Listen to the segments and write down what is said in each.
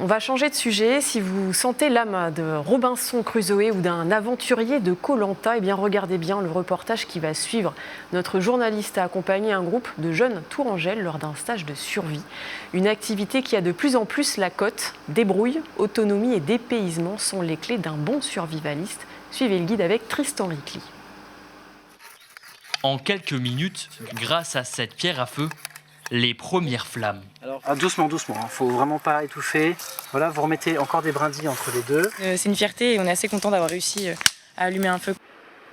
On va changer de sujet. Si vous sentez l'âme de Robinson Crusoe ou d'un aventurier de Koh-Lanta, eh bien regardez bien le reportage qui va suivre. Notre journaliste a accompagné un groupe de jeunes Tourangelles lors d'un stage de survie. Une activité qui a de plus en plus la cote. Débrouille, autonomie et dépaysement sont les clés d'un bon survivaliste. Suivez le guide avec Tristan Ricli. En quelques minutes, grâce à cette pierre à feu, les premières flammes. Alors, doucement, hein. Faut vraiment pas étouffer. Voilà, vous remettez encore des brindilles entre les deux. C'est une fierté et on est assez content d'avoir réussi à allumer un feu.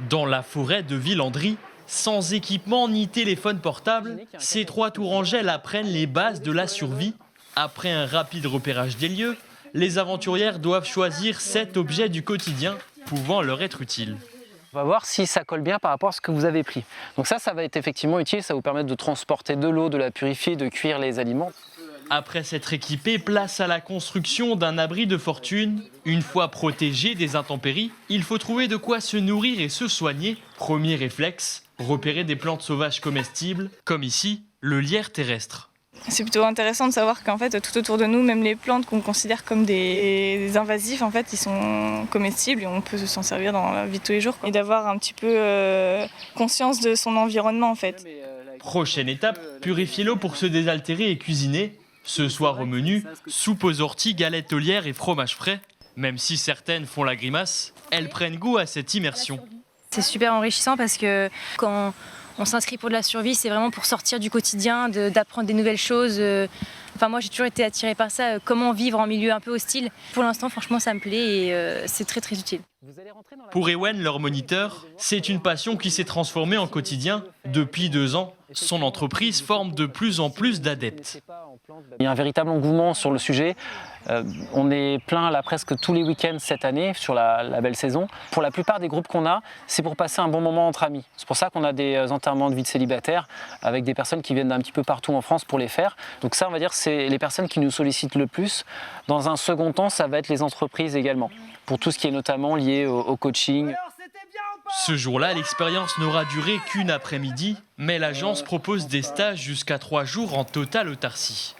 Dans la forêt de Villandry, sans équipement ni téléphone portable, ces 3 Tourangelles apprennent les bases de la survie. Après un rapide repérage des lieux, les aventurières doivent choisir 7 objets du quotidien pouvant leur être utiles. On va voir si ça colle bien par rapport à ce que vous avez pris. Donc ça va être effectivement utile, ça va vous permettre de transporter de l'eau, de la purifier, de cuire les aliments. Après s'être équipé, place à la construction d'un abri de fortune. Une fois protégé des intempéries, il faut trouver de quoi se nourrir et se soigner. Premier réflexe, repérer des plantes sauvages comestibles, comme ici, le lierre terrestre. C'est plutôt intéressant de savoir qu'en fait, tout autour de nous, même les plantes qu'on considère comme des invasifs, en fait, ils sont comestibles et on peut s'en servir dans la vie de tous les jours. Et d'avoir un petit peu conscience de son environnement, en fait. Prochaine étape, purifier l'eau pour se désaltérer et cuisiner. Ce soir au menu, soupe aux orties, galettes au lierre et fromage frais. Même si certaines font la grimace, elles prennent goût à cette immersion. C'est super enrichissant parce que quand on s'inscrit pour de la survie, c'est vraiment pour sortir du quotidien, d'apprendre des nouvelles choses. Enfin, moi, j'ai toujours été attirée par ça, comment vivre en milieu un peu hostile. Pour l'instant, franchement, ça me plaît et c'est très, très utile. Pour Ewen, leur moniteur, c'est une passion qui s'est transformée en quotidien. Depuis 2 ans, son entreprise forme de plus en plus d'adeptes. Il y a un véritable engouement sur le sujet. On est plein là presque tous les week-ends cette année sur la belle saison. Pour la plupart des groupes qu'on a, c'est pour passer un bon moment entre amis. C'est pour ça qu'on a des enterrements de vie de célibataires avec des personnes qui viennent d'un petit peu partout en France pour les faire. Donc ça, on va dire, c'est les personnes qui nous sollicitent le plus. Dans un second temps, ça va être les entreprises également, pour tout ce qui est notamment lié au coaching. Ce jour-là, l'expérience n'aura duré qu'une après-midi, mais l'agence propose des stages jusqu'à 3 jours en totale autarcie.